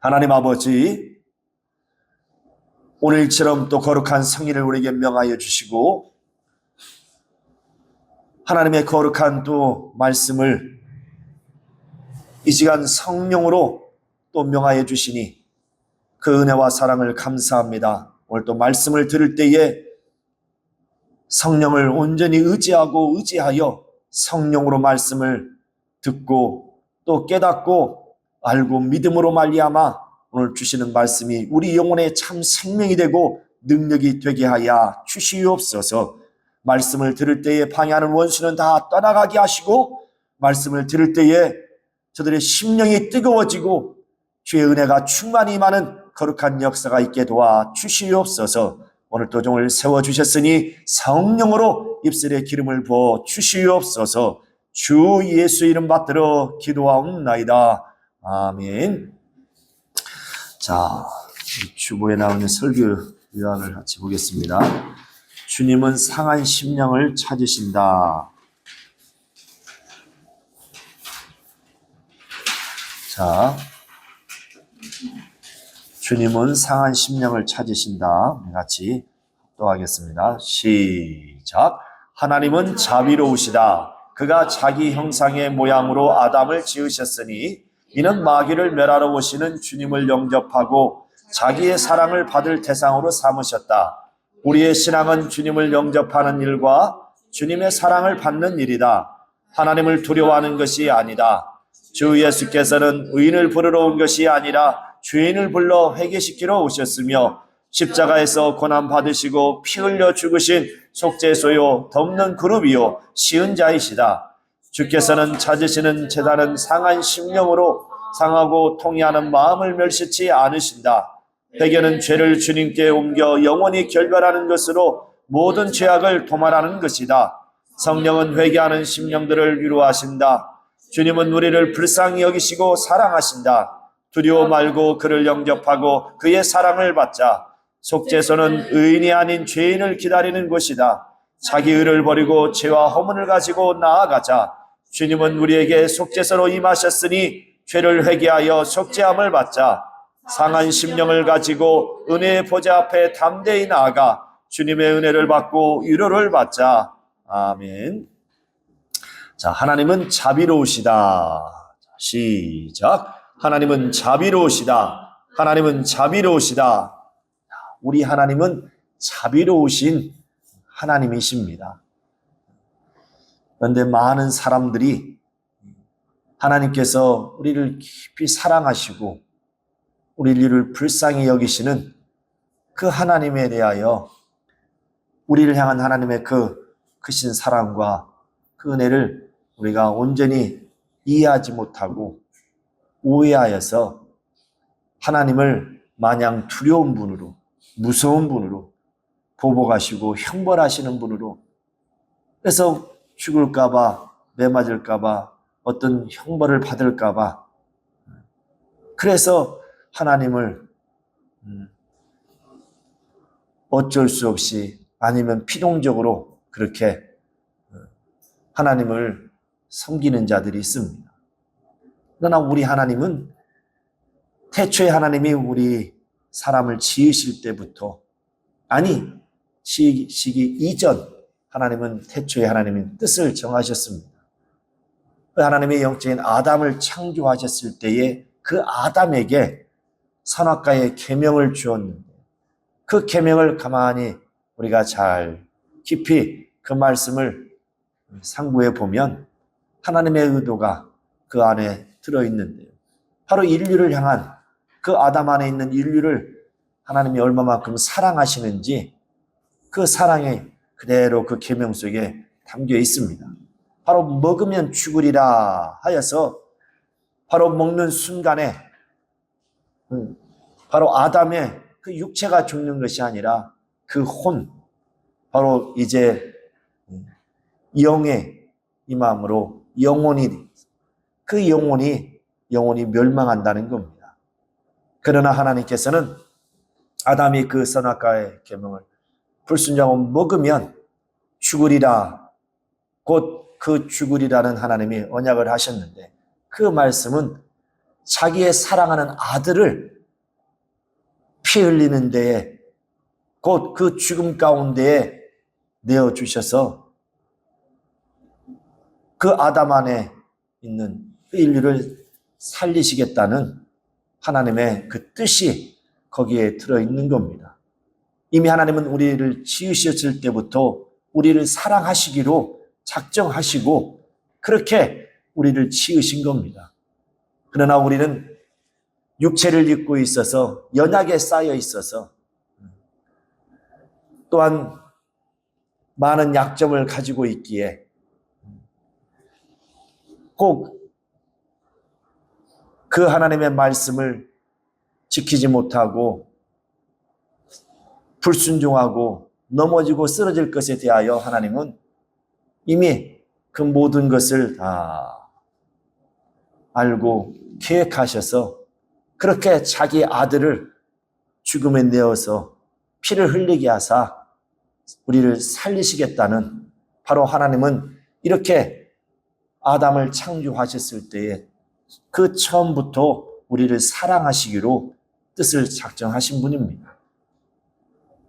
하나님 아버지, 오늘처럼 또 거룩한 성일을 우리에게 명하여 주시고 하나님의 거룩한 또 말씀을 이 시간 성령으로 또 명하여 주시니 그 은혜와 사랑을 감사합니다. 오늘 또 말씀을 들을 때에 성령을 온전히 의지하여 성령으로 말씀을 듣고 또 깨닫고 알고 믿음으로 말미암아 오늘 주시는 말씀이 우리 영혼에 참 생명이 되고 능력이 되게 하여 주시옵소서. 말씀을 들을 때에 방해하는 원수는 다 떠나가게 하시고 말씀을 들을 때에 저들의 심령이 뜨거워지고 주의 은혜가 충만히 임하는 거룩한 역사가 있게 도와 주시옵소서. 오늘 또 종을 세워주셨으니 성령으로 입술에 기름을 부어 주시옵소서. 주 예수 이름 받들어 기도하옵나이다. 아멘. 자, 주보에 나오는 설교 요약을 같이 보겠습니다. 주님은 상한 심령을 찾으신다. 자, 주님은 상한 심령을 찾으신다. 같이 또 하겠습니다. 시작. 하나님은 자비로우시다. 그가 자기 형상의 모양으로 아담을 지으셨으니 이는 마귀를 멸하러 오시는 주님을 영접하고 자기의 사랑을 받을 대상으로 삼으셨다. 우리의 신앙은 주님을 영접하는 일과 주님의 사랑을 받는 일이다. 하나님을 두려워하는 것이 아니다. 주 예수께서는 의인을 부르러 온 것이 아니라 죄인을 불러 회개시키러 오셨으며 십자가에서 고난받으시고 피 흘려 죽으신 속죄소요 덮는 그룹이요 시은 자이시다. 주께서는 찾으시는 제단은 상한 심령으로 상하고 통회하는 마음을 멸시치 않으신다. 회개는 죄를 주님께 옮겨 영원히 결별하는 것으로 모든 죄악을 도말하는 것이다. 성령은 회개하는 심령들을 위로하신다. 주님은 우리를 불쌍히 여기시고 사랑하신다. 두려워 말고 그를 영접하고 그의 사랑을 받자. 속죄소는 의인이 아닌 죄인을 기다리는 곳이다. 자기 의를 버리고 죄와 허물을 가지고 나아가자. 주님은 우리에게 속죄소로 임하셨으니 죄를 회개하여 속죄함을 받자. 상한 심령을 가지고 은혜의 보좌 앞에 담대히 나아가 주님의 은혜를 받고 위로를 받자. 아멘. 자, 하나님은 자비로우시다. 시작. 하나님은 자비로우시다. 하나님은 자비로우시다. 우리 하나님은 자비로우신 하나님이십니다. 그런데 많은 사람들이 하나님께서 우리를 깊이 사랑하시고 우리를 불쌍히 여기시는 그 하나님에 대하여 우리를 향한 하나님의 그 크신 사랑과 그 은혜를 우리가 온전히 이해하지 못하고 오해하여서 하나님을 마냥 두려운 분으로, 무서운 분으로, 보복하시고 형벌하시는 분으로, 그래서 죽을까봐, 매맞을까봐, 어떤 형벌을 받을까봐, 그래서 하나님을 어쩔 수 없이 아니면 피동적으로 그렇게 하나님을 섬기는 자들이 있습니다. 그러나 우리 하나님은 태초에 하나님이 우리 사람을 지으실 때부터, 아니 지으시기 이전 하나님은 태초에 하나님의 뜻을 정하셨습니다. 하나님의 영적인 아담을 창조하셨을 때에 그 아담에게 선악과의 계명을 주었는데 그 계명을 가만히 우리가 잘 깊이 그 말씀을 상고해 보면 하나님의 의도가 그 안에 들어있는데요. 바로 인류를 향한 그 아담 안에 있는 인류를 하나님이 얼마만큼 사랑하시는지 그 사랑이 그대로 그 계명 속에 담겨 있습니다. 바로 먹으면 죽으리라 하여서 바로 먹는 순간에 바로 아담의 그 육체가 죽는 것이 아니라 그 혼, 바로 이제 영의 이 마음으로 그 영혼이 멸망한다는 겁니다. 그러나 하나님께서는 아담이 그 선악과의 계명을 불순종하고 먹으면 죽으리라, 곧 그 죽으리라는 하나님이 언약을 하셨는데 그 말씀은 자기의 사랑하는 아들을 피 흘리는 데에 곧 그 죽음 가운데에 내어주셔서 그 아담 안에 있는 그 인류를 살리시겠다는 하나님의 그 뜻이 거기에 들어있는 겁니다. 이미 하나님은 우리를 지으셨을 때부터 우리를 사랑하시기로 작정하시고 그렇게 우리를 지으신 겁니다. 그러나 우리는 육체를 입고 있어서 연약에 쌓여 있어서 또한 많은 약점을 가지고 있기에 꼭 그 하나님의 말씀을 지키지 못하고 불순종하고 넘어지고 쓰러질 것에 대하여 하나님은 이미 그 모든 것을 다 알고 계획하셔서 그렇게 자기 아들을 죽음에 내어서 피를 흘리게 하사 우리를 살리시겠다는, 바로 하나님은 이렇게 아담을 창조하셨을 때에 그 처음부터 우리를 사랑하시기로 뜻을 작정하신 분입니다.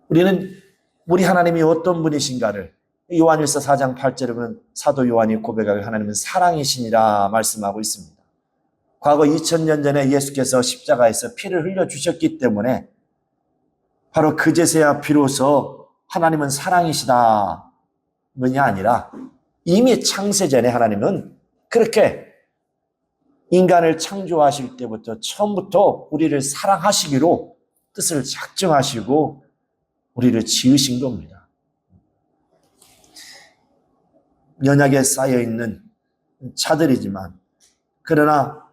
우리 하나님이 어떤 분이신가를 요한일서 4장 8절에 보면 사도 요한이 고백하길 하나님은 사랑이시니라 말씀하고 있습니다. 과거 2000년 전에 예수께서 십자가에서 피를 흘려주셨기 때문에 바로 그제서야 비로소 하나님은 사랑이시다만이 아니라 이미 창세전에 하나님은 그렇게 인간을 창조하실 때부터 처음부터 우리를 사랑하시기로 뜻을 작정하시고 우리를 지으신 겁니다. 연약에 쌓여있는 차들이지만 그러나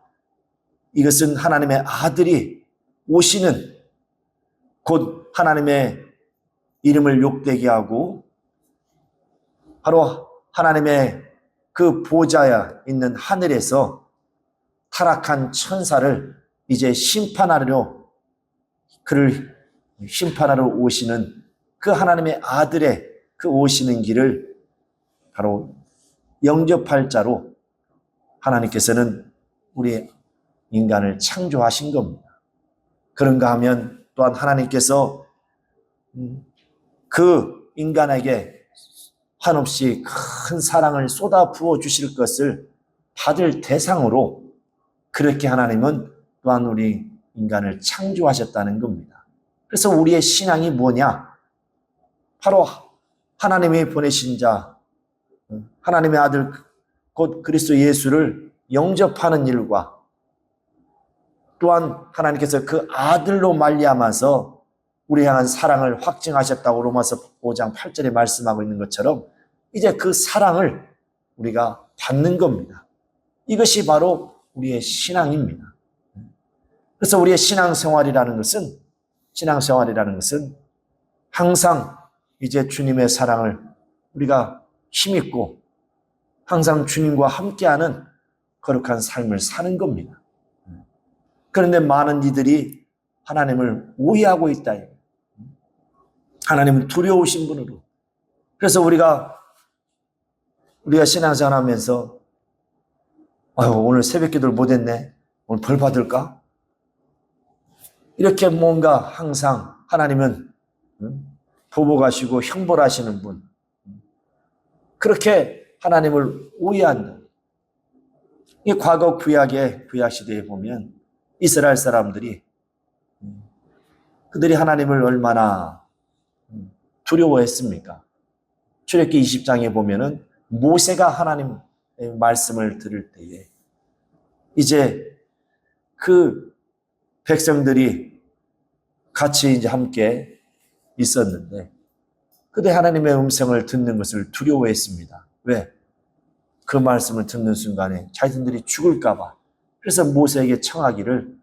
이것은 하나님의 아들이 오시는, 곧 하나님의 이름을 욕되게 하고 바로 하나님의 그 보좌에 있는 하늘에서 타락한 천사를 이제 심판하러, 그를 심판하러 오시는 그 하나님의 아들의 그 오시는 길을 바로 영접할 자로 하나님께서는 우리 인간을 창조하신 겁니다. 그런가 하면 또한 하나님께서 그 인간에게 한없이 큰 사랑을 쏟아 부어 주실 것을 받을 대상으로 그렇게 하나님은 또한 우리 인간을 창조하셨다는 겁니다. 그래서 우리의 신앙이 뭐냐? 바로 하나님이 보내신 자, 하나님의 아들 곧 그리스도 예수를 영접하는 일과 또한 하나님께서 그 아들로 말미암아서 우리 향한 사랑을 확증하셨다고 로마서 5장 8절에 말씀하고 있는 것처럼 이제 그 사랑을 우리가 받는 겁니다. 이것이 바로 우리의 신앙입니다. 그래서 우리의 신앙생활이라는 것은 항상 이제 주님의 사랑을 우리가 힘있고 항상 주님과 함께하는 거룩한 삶을 사는 겁니다. 그런데 많은 이들이 하나님을 오해하고 있다. 하나님은 두려우신 분으로. 그래서 우리가 신앙생활 하면서 오늘 새벽 기도를 못했네. 오늘 벌 받을까? 이렇게 뭔가 항상 하나님은 보복하시고 형벌하시는 분. 그렇게 하나님을 오해한다. 이 과거 구약 시대에 보면 이스라엘 사람들이 그들이 하나님을 얼마나 두려워했습니까? 출애굽기 20장에 보면은 모세가 하나님 말씀을 들을 때에 이제 그 백성들이 같이 이제 함께 있었는데 그들 하나님의 음성을 듣는 것을 두려워했습니다. 왜? 그 말씀을 듣는 순간에 자신들이 죽을까봐. 그래서 모세에게 청하기를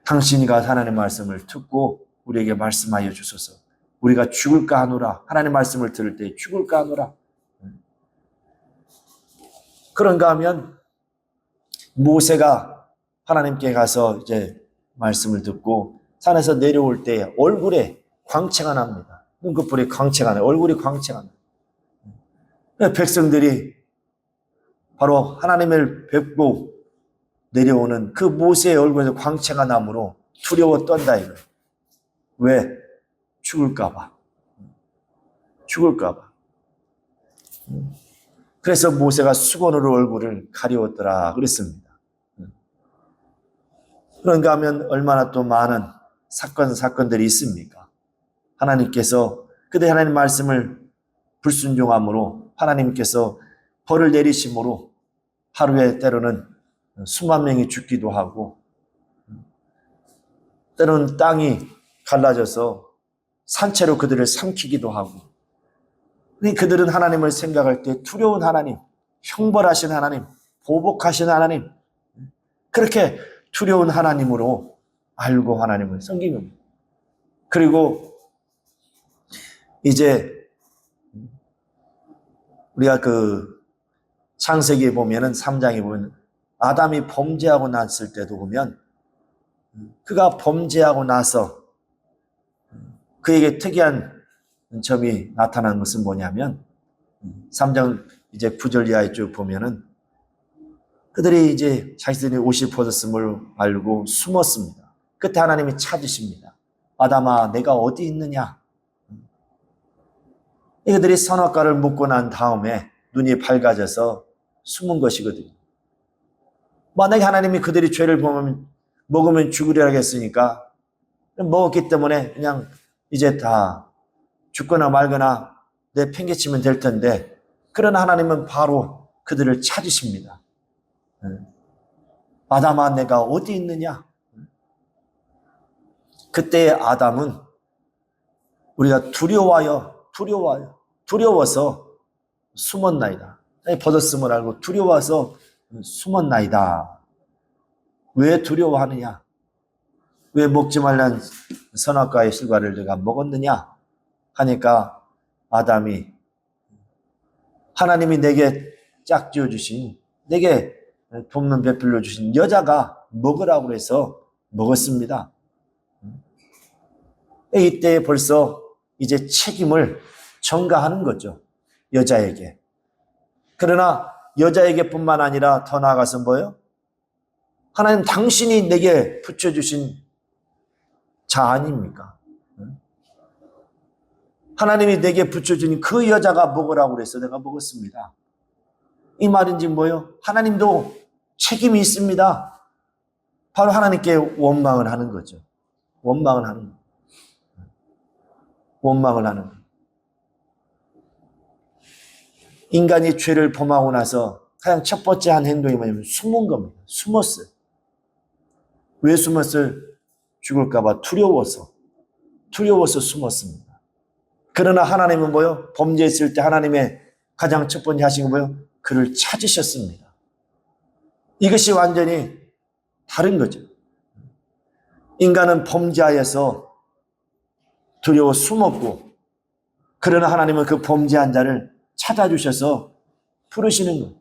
당신이 가서 하나님의 말씀을 듣고 우리에게 말씀하여 주소서. 우리가 죽을까 하노라. 하나님의 말씀을 들을 때 죽을까 하노라. 그런가 하면 모세가 하나님께 가서 이제 말씀을 듣고 산에서 내려올 때 얼굴에 광채가 납니다. 눈꺼풀에 광채가 나요. 얼굴이 광채가 나요. 백성들이 바로 하나님을 뵙고 내려오는 그 모세의 얼굴에서 광채가 나므로 두려워 떤다 이거예요. 왜? 죽을까봐. 죽을까봐. 그래서 모세가 수건으로 얼굴을 가리웠더라 그랬습니다. 그런가 하면 얼마나 또 많은 사건들이 있습니까? 하나님께서 그때 하나님 말씀을 불순종함으로 하나님께서 벌을 내리심으로 하루에 때로는 수만 명이 죽기도 하고 때로는 땅이 갈라져서 산채로 그들을 삼키기도 하고 그들은 하나님을 생각할 때 두려운 하나님, 형벌하신 하나님, 보복하신 하나님 그렇게 두려운 하나님으로 알고 하나님을 섬긴 겁니다. 그리고 이제 우리가 그 창세기에 보면은 3장에 보면 아담이 범죄하고 났을 때도 보면 그가 범죄하고 나서 그에게 특이한 점이 나타나는 것은 뭐냐면 3장 이제 9절 이하에 쭉 보면은 그들이 이제 자기들이 옷이 벗었음을 알고 숨었습니다. 그때 하나님이 찾으십니다. 아담아, 내가 어디 있느냐? 이들이 선악과를 먹고 난 다음에 눈이 밝아져서 숨은 것이거든요. 만약에 하나님이 그들이 죄를 먹으면 죽으리라 했으니까 먹었기 때문에 그냥 이제 다 죽거나 말거나 내팽개치면 될 텐데 그러나 하나님은 바로 그들을 찾으십니다. 아담아, 내가 어디 있느냐? 그때의 아담은 우리가 두려워서 숨었나이다. 벗었음을 알고 두려워서 숨었나이다. 왜 두려워하느냐? 왜 먹지 말란 선악과의 실과를 내가 먹었느냐? 하니까 아담이 하나님이 내게 짝지어 주신, 내게 돕는 배필로 주신 여자가 먹으라고 해서 먹었습니다. 이때 벌써 이제 책임을 전가하는 거죠. 여자에게. 그러나 여자에게뿐만 아니라 더 나아가서 뭐예요? 하나님 당신이 내게 붙여주신 자 아닙니까? 하나님이 내게 붙여준 그 여자가 먹으라고 그래서 내가 먹었습니다. 이 말인지 뭐예요? 하나님도 책임이 있습니다. 바로 하나님께 원망을 하는 거죠. 원망을 하는 거예요. 원망을 하는 거예요. 인간이 죄를 범하고 나서 가장 첫 번째 한 행동이 뭐냐면 숨은 겁니다. 숨었어요. 왜 숨었어요? 죽을까봐 두려워서 숨었습니다. 그러나 하나님은 뭐요? 범죄했을 때 하나님의 가장 첫 번째 하신 건 뭐요? 그를 찾으셨습니다. 이것이 완전히 다른 거죠. 인간은 범죄하여서 두려워 숨었고, 그러나 하나님은 그 범죄한 자를 찾아주셔서 부르시는 거예요.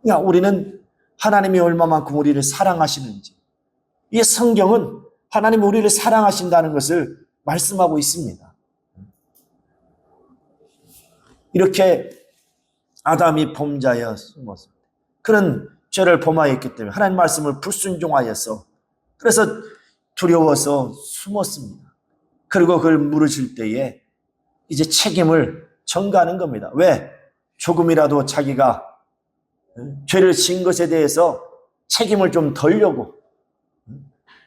그러니까 우리는 하나님이 얼마만큼 우리를 사랑하시는지, 이 성경은 하나님이 우리를 사랑하신다는 것을 말씀하고 있습니다. 이렇게 아담이 범죄하여 숨었습니다. 그런 죄를 범하였기 때문에 하나님 말씀을 불순종하여서 그래서 두려워서 숨었습니다. 그리고 그걸 물으실 때에 이제 책임을 전가하는 겁니다. 왜? 조금이라도 자기가 죄를 지은 것에 대해서 책임을 좀 덜려고,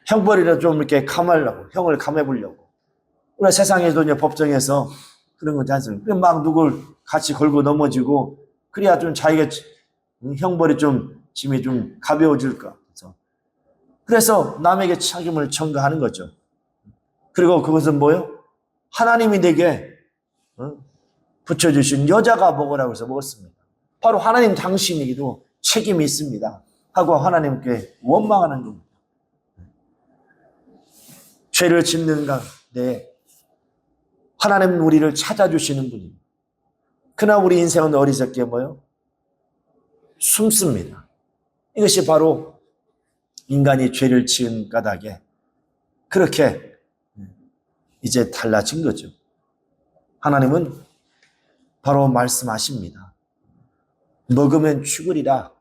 형벌이라도 좀 이렇게 감하려고, 형을 감해보려고. 우리가 세상에도 이제 법정에서 그런 거지 않습니까? 막 누굴 같이 걸고 넘어지고, 그래야 좀 자기가 형벌이 좀, 짐이 좀 가벼워질까. 그래서 남에게 책임을 전가하는 거죠. 그리고 그것은 뭐예요? 하나님이 내게 붙여주신 여자가 먹으라고 해서 먹었습니다. 바로 하나님 당신에게도 책임이 있습니다. 하고 하나님께 원망하는 겁니다. 죄를 짓는 가운데 하나님은 우리를 찾아주시는 분입니다. 그러나 우리 인생은 어리석게 뭐예요? 숨습니다. 이것이 바로 인간이 죄를 지은 까닭에 그렇게 이제 달라진 거죠. 하나님은 바로 말씀하십니다. 먹으면 죽으리라.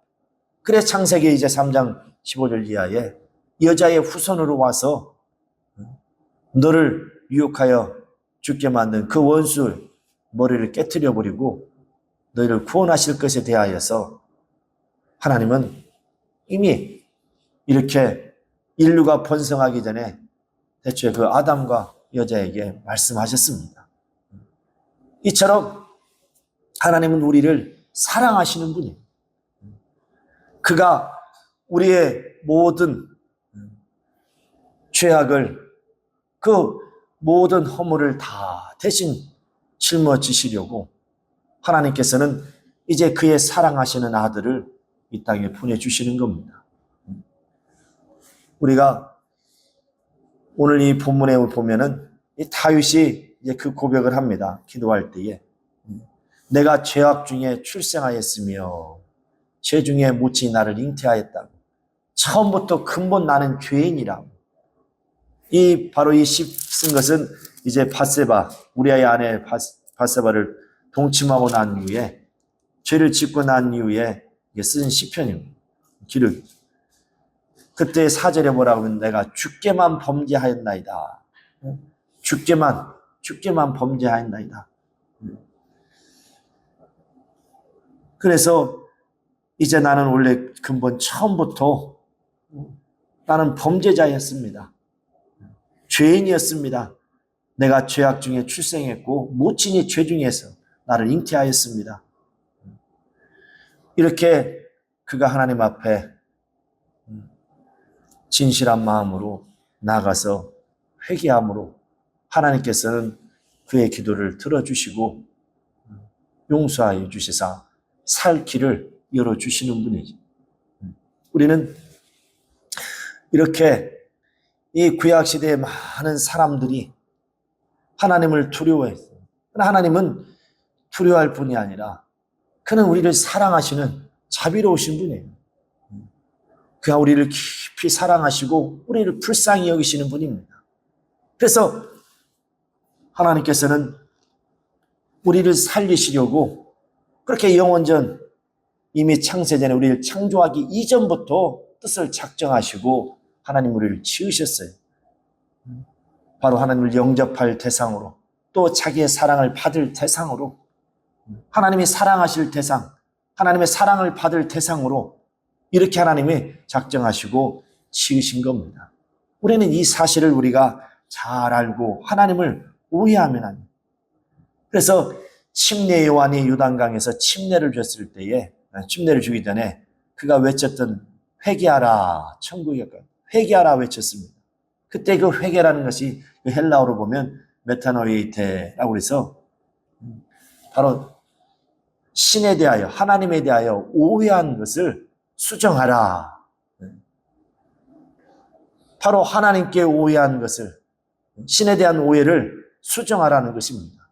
그래 창세기 이제 3장 15절 이하에 여자의 후손으로 와서 너를 유혹하여 죽게 만든 그 원수 머리를 깨트려 버리고 너희를 구원하실 것에 대하여서 하나님은 이미 이렇게 인류가 번성하기 전에 대체 그 아담과 여자에게 말씀하셨습니다. 이처럼 하나님은 우리를 사랑하시는 분이에요. 그가 우리의 모든 죄악을, 그 모든 허물을 다 대신 짊어지시려고 하나님께서는 이제 그의 사랑하시는 아들을 이 땅에 보내주시는 겁니다. 우리가 오늘 이 본문에 보면은 이 다윗이 이제 그 고백을 합니다. 기도할 때에 내가 죄악 중에 출생하였으며 죄 중에 묻히 나를 잉태하였다. 처음부터 근본 나는 죄인이라. 바로 이 시 쓴 것은 이제 밧세바, 우리아의 아내 밧세바를 동침하고 난 이후에, 죄를 짓고 난 이후에 쓴 시편입니다. 기록. 그때 4절에 뭐라고 하면 내가 주께만 범죄하였나이다. 주께만 범죄하였나이다. 그래서 이제 나는 원래 근본 처음부터 나는 범죄자였습니다. 죄인이었습니다. 내가 죄악 중에 출생했고 모친이 죄 중에서 나를 잉태하였습니다. 이렇게 그가 하나님 앞에 진실한 마음으로 나가서 회개함으로 하나님께서는 그의 기도를 들어주시고 용서하여 주시사 살 길을 열어주시는 분이죠. 우리는 이렇게 이 구약시대의 많은 사람들이 하나님을 두려워했어요. 하나님은 두려워할 뿐이 아니라 그는 우리를 사랑하시는 자비로우신 분이에요. 그가 우리를 깊이 사랑하시고 우리를 불쌍히 여기시는 분입니다. 그래서 하나님께서는 우리를 살리시려고 그렇게 영원전 이미 창세전에 우리를 창조하기 이전부터 뜻을 작정하시고 하나님 우리를 지으셨어요. 바로 하나님을 영접할 대상으로, 또 자기의 사랑을 받을 대상으로, 하나님이 사랑하실 대상, 하나님의 사랑을 받을 대상으로 이렇게 하나님이 작정하시고 지으신 겁니다. 우리는 이 사실을 우리가 잘 알고 하나님을 오해하면 안 돼요. 그래서 침례 요한이 요단강에서 침례를 줬을 때에, 침례를 주기 전에 그가 외쳤던 회개하라, 천국에 가까이 회개하라 외쳤습니다. 그때 그 회개라는 것이 그 헬라어로 보면 메타노이테라고 해서 바로 신에 대하여, 하나님에 대하여 오해한 것을 수정하라. 바로 하나님께 오해한 것을, 신에 대한 오해를 수정하라는 것입니다.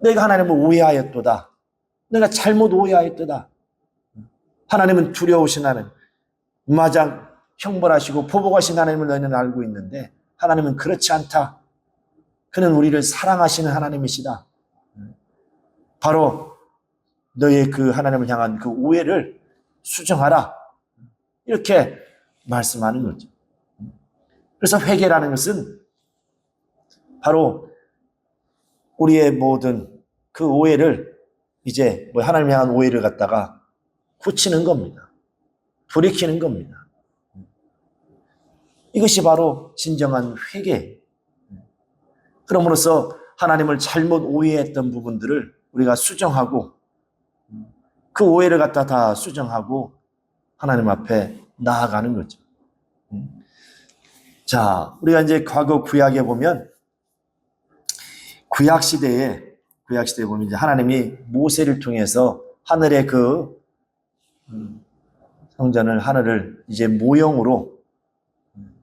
내가 하나님을 오해하였도다. 내가 잘못 오해하였도다. 하나님은 두려우신 하나님, 마장 형벌하시고 보복하신 하나님을 너희는 알고 있는데 하나님은 그렇지 않다. 그는 우리를 사랑하시는 하나님이시다. 바로 너의 그 하나님을 향한 그 오해를 수정하라. 이렇게 말씀하는 거죠. 그래서 회개라는 것은 바로 우리의 모든 그 오해를 이제 하나님 향한 오해를 갖다가 고치는 겁니다. 돌이키는 겁니다. 이것이 바로 진정한 회개. 그럼으로써 하나님을 잘못 오해했던 부분들을 우리가 수정하고 그 오해를 갖다 다 수정하고 하나님 앞에 나아가는 거죠. 자, 우리가 이제 과거 구약에 보면 구약 시대에 보면 이제 하나님이 모세를 통해서 하늘의 그 성전을, 하늘을 이제 모형으로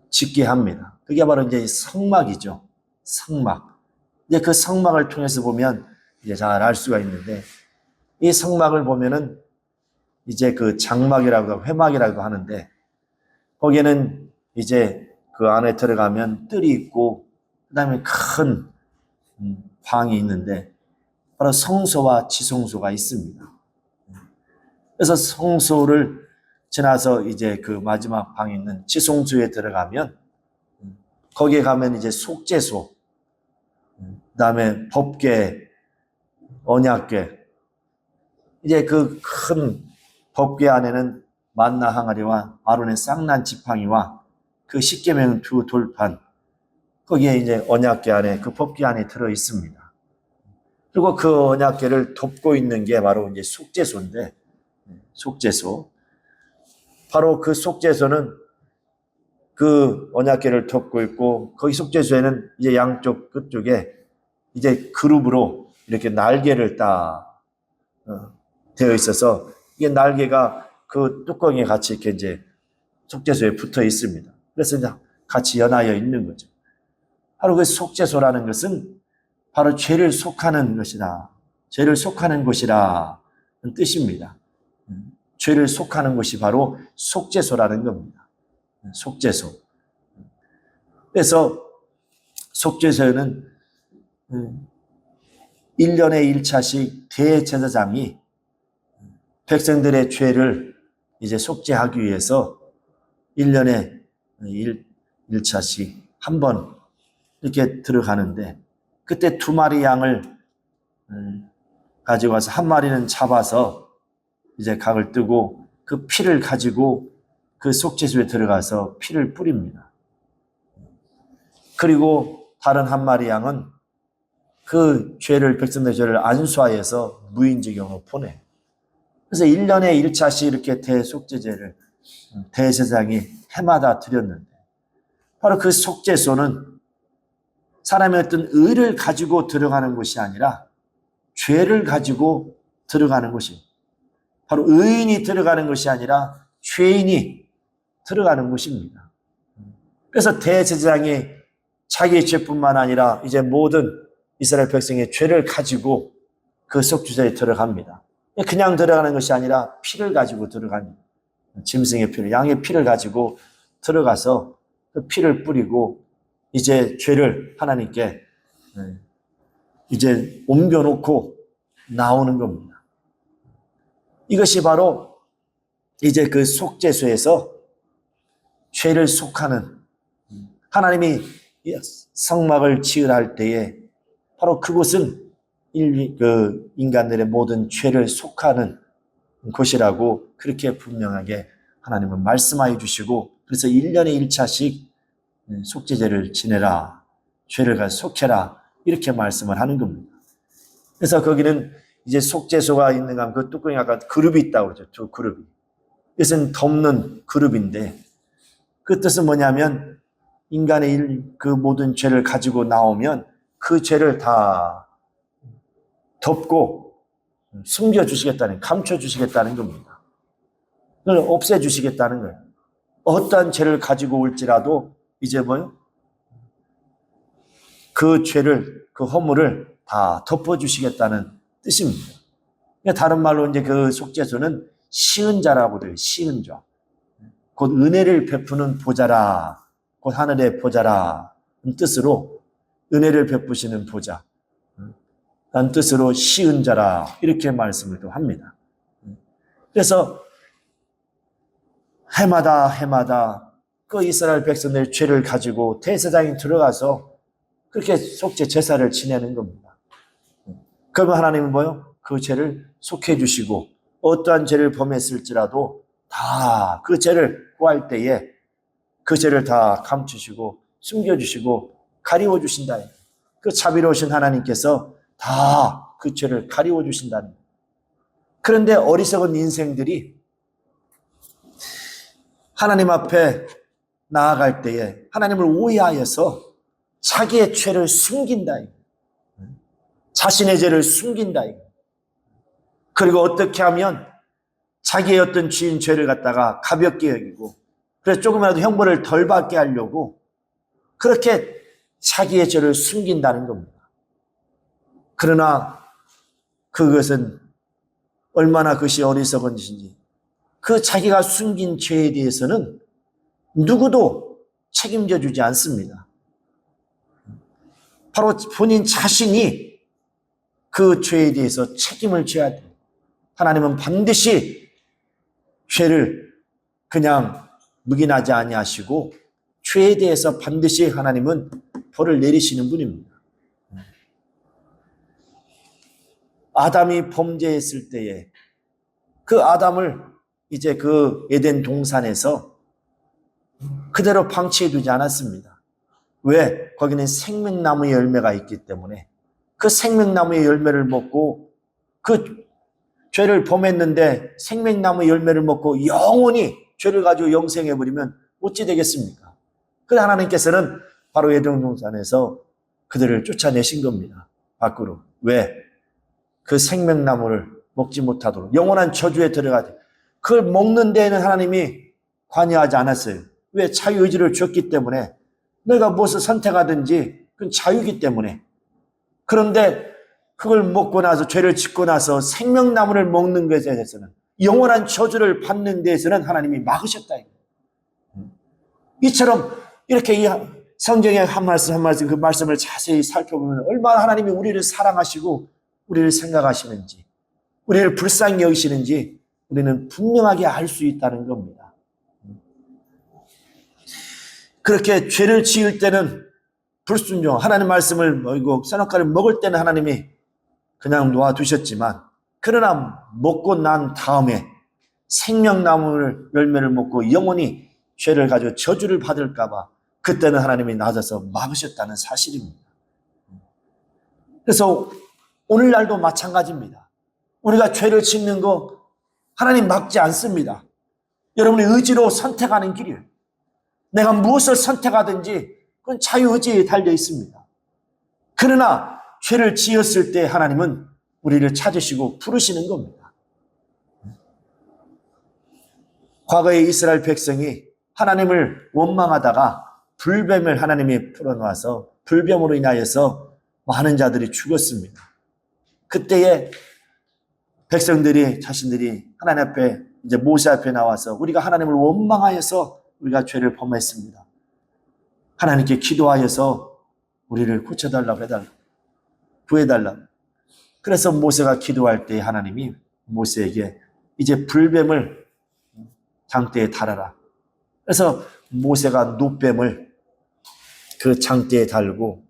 짓게 합니다. 그게 바로 이제 성막이죠. 성막. 이제 그 성막을 통해서 보면 이제 잘 알 수가 있는데, 이 성막을 보면은 이제 그 장막이라고, 회막이라고 하는데, 거기에는 이제 그 안에 들어가면 뜰이 있고, 그 다음에 큰 방이 있는데, 바로 성소와 지성소가 있습니다. 그래서 성소를 지나서 이제 그 마지막 방에 있는 지성소에 들어가면 거기에 가면 이제 속죄소, 그다음에 법궤, 언약궤, 이제 그 큰 법궤 안에는 만나 항아리와 아론의 쌍난 지팡이와 그 십계명 두 돌판, 거기에 이제 언약궤 안에 그 법궤 안에 들어 있습니다. 그리고 그 언약궤를 덮고 있는 게 바로 이제 속죄소인데, 속죄소. 바로 그 속죄소는 그 언약궤를 덮고 있고, 거기 속죄소에는 이제 양쪽 끝쪽에 이제 그룹으로 이렇게 날개를 딱 되어 있어서, 이게 날개가 그 뚜껑에 같이 이렇게 이제 속죄소에 붙어 있습니다. 그래서 이제 같이 연하여 있는 거죠. 바로 그 속죄소라는 것은 바로 죄를 속하는 것이다. 죄를 속하는 곳이라는 뜻입니다. 죄를 속하는 곳이 바로 속죄소라는 겁니다. 속죄소. 그래서 속죄소에는 1년에 1차씩 대제사장이 백성들의 죄를 이제 속죄하기 위해서 1년에 1차씩 한 번 이렇게 들어가는데, 그때 2마리 양을 가지고 와서 한 마리는 잡아서 이제 각을 뜨고 그 피를 가지고 그 속죄소에 들어가서 피를 뿌립니다. 그리고 다른 한 마리 양은 그 죄를, 백성들의 죄를 안수하여서 무인지경으로 보내. 그래서 1년에 1차씩 이렇게 대속죄제를 대제사장이 해마다 드렸는데, 바로 그 속죄소는 사람의 어떤 의를 가지고 들어가는 곳이 아니라 죄를 가지고 들어가는 곳이, 바로 의인이 들어가는 것이 아니라 죄인이 들어가는 곳입니다. 그래서 대제사장이 자기의 죄뿐만 아니라 이제 모든 이스라엘 백성의 죄를 가지고 그 속죄소에 들어갑니다. 그냥 들어가는 것이 아니라 피를 가지고 들어갑니다. 짐승의 피를, 양의 피를 가지고 들어가서 그 피를 뿌리고 이제 죄를 하나님께 이제 옮겨놓고 나오는 겁니다. 이것이 바로 이제 그 속죄소에서 죄를 속하는, 하나님이 성막을 지으할 때에 바로 그곳은 그 인간들의 모든 죄를 속하는 곳이라고 그렇게 분명하게 하나님은 말씀하여 주시고, 그래서 1년에 1차씩 속죄제를 지내라, 죄를 속해라, 이렇게 말씀을 하는 겁니다. 그래서 거기는 이제 속죄소가 있는 간 그 뚜껑에 아까 그룹이 있다고 그러죠. 2 그룹이. 이것은 덮는 그룹인데, 그 뜻은 뭐냐면 인간의 그 모든 죄를 가지고 나오면 그 죄를 다 덮고 숨겨주시겠다는, 감춰주시겠다는 겁니다. 그걸 없애주시겠다는 거예요. 어떠한 죄를 가지고 올지라도 이제 뭐요? 그 죄를, 그 허물을 다 덮어주시겠다는 뜻입니다. 다른 말로 이제 그 속죄소는 시은자라고 돼요. 시은자. 곧 은혜를 베푸는 보좌라, 곧 하늘의 보좌라 뜻으로 은혜를 베푸시는 보좌, 라는 뜻으로 시은자라, 이렇게 말씀을 또 합니다. 그래서 해마다 그 이스라엘 백성들의 죄를 가지고 대제사장이 들어가서 그렇게 속죄 제사를 지내는 겁니다. 그러면 하나님은 뭐요? 그 죄를 속해 주시고 어떠한 죄를 범했을지라도 다 그 죄를 구할 때에 그 죄를 다 감추시고 숨겨주시고 가리워 주신다. 그 자비로우신 하나님께서 다 그 죄를 가리워 주신다는 거예요. 그런데 어리석은 인생들이 하나님 앞에 나아갈 때에 하나님을 오해하여서 자기의 죄를 숨긴다. 자신의 죄를 숨긴다. 그리고 어떻게 하면 자기의 어떤 지은 죄를 갖다가 가볍게 여기고, 그래서 조금이라도 형벌을 덜 받게 하려고 그렇게 자기의 죄를 숨긴다는 겁니다. 그러나 그것은 얼마나 그것이 어리석은 짓인지, 그 자기가 숨긴 죄에 대해서는 누구도 책임져 주지 않습니다. 바로 본인 자신이 그 죄에 대해서 책임을 져야 돼요. 하나님은 반드시 죄를 그냥 묵인하지 아니하시고 죄에 대해서 반드시 하나님은 벌을 내리시는 분입니다. 아담이 범죄했을 때에 그 아담을 이제 그 에덴 동산에서 그대로 방치해 두지 않았습니다. 왜? 거기는 생명나무의 열매가 있기 때문에 그 생명나무의 열매를 먹고 그 죄를 범했는데 생명나무의 열매를 먹고 영원히 죄를 가지고 영생해버리면 어찌 되겠습니까? 그래서 하나님께서는 바로 에덴 동산에서 그들을 쫓아내신 겁니다. 밖으로. 왜? 그 생명나무를 먹지 못하도록 영원한 저주에 들어가지. 그걸 먹는 데에는 하나님이 관여하지 않았어요. 왜? 자유의지를 줬기 때문에. 너희가 무엇을 선택하든지 그건 자유이기 때문에. 그런데 그걸 먹고 나서 죄를 짓고 나서 생명나무를 먹는 것에 대해서는 영원한 저주를 받는 데에서는 하나님이 막으셨다. 이처럼 이렇게 이 성경의 한 말씀 한 말씀 그 말씀을 자세히 살펴보면 얼마나 하나님이 우리를 사랑하시고 우리를 생각하시는지 우리를 불쌍히 여기시는지 우리는 분명하게 알 수 있다는 겁니다. 그렇게 죄를 지을 때는 불순종, 하나님 말씀을 먹이고 선악과를 먹을 때는 하나님이 그냥 놓아두셨지만 그러나 먹고 난 다음에 생명나무를 열매를 먹고 영원히 죄를 가지고 저주를 받을까 봐 그때는 하나님이 나서서 막으셨다는 사실입니다. 그래서 오늘날도 마찬가지입니다. 우리가 죄를 짓는 거 하나님 막지 않습니다. 여러분의 의지로 선택하는 길이에요. 내가 무엇을 선택하든지 그건 자유의지에 달려 있습니다. 그러나 죄를 지었을 때 하나님은 우리를 찾으시고 부르시는 겁니다. 과거에 이스라엘 백성이 하나님을 원망하다가 불뱀을 하나님이 풀어놓아서 불뱀으로 인하여서 많은 자들이 죽었습니다. 그때에 백성들이 자신들이 하나님 앞에 이제 모세 앞에 나와서 우리가 하나님을 원망하여서 우리가 죄를 범했습니다. 하나님께 기도하여서 우리를 고쳐달라고 해달라고 구해달라고. 그래서 모세가 기도할 때 하나님이 모세에게 이제 불뱀을 장대에 달아라. 그래서 모세가 놋뱀을 그 장대에 달고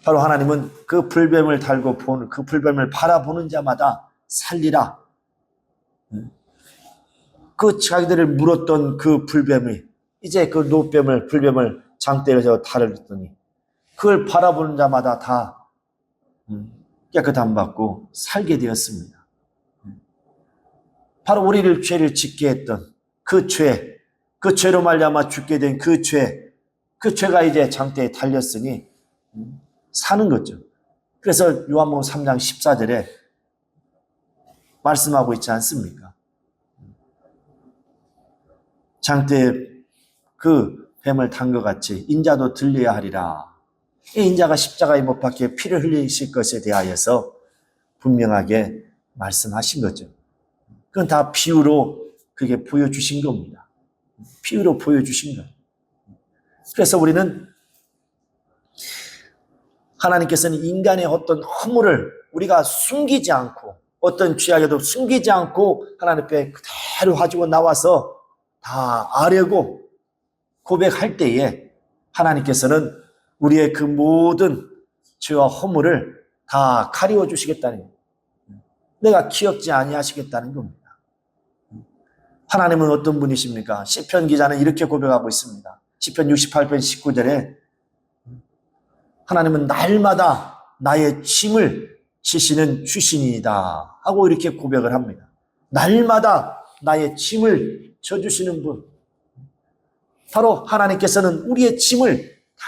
바로 하나님은 그 불뱀을 달고 보는 그 불뱀을 바라보는 자마다 살리라. 그 자기들을 물었던 그 불뱀이 이제 그 놋뱀을 불뱀을 장대에서 달았더니 그걸 바라보는 자마다 다 깨끗함 받고 살게 되었습니다. 바로 우리를 죄를 짓게 했던 그 죄로 말미암아 죽게 된 그 죄가 이제 장대에 달렸으니 사는 거죠. 그래서 요한복음 3장 14절에 말씀하고 있지 않습니까? 장대에 그 뱀을 단 것 같이 인자도 들려야 하리라. 이 인자가 십자가에 못 박혀 피를 흘리실 것에 대하여서 분명하게 말씀하신 거죠. 그건 다 비유로 그게 보여주신 겁니다. 비유로 보여주신 거예요. 그래서 우리는 하나님께서는 인간의 어떤 허물을 우리가 숨기지 않고 어떤 죄악에도 숨기지 않고 하나님 앞에 그대로 가지고 나와서 다 아뢰고 고백할 때에 하나님께서는 우리의 그 모든 죄와 허물을 다 가리워 주시겠다는 거예요. 내가 기억지 아니하시겠다는 겁니다. 하나님은 어떤 분이십니까? 시편 기자는 이렇게 고백하고 있습니다. 시편 68편 19절에 하나님은 날마다 나의 짐을 지시는 주신이다 하고 이렇게 고백을 합니다. 날마다 나의 짐을 져주시는 분. 바로 하나님께서는 우리의 짐을 다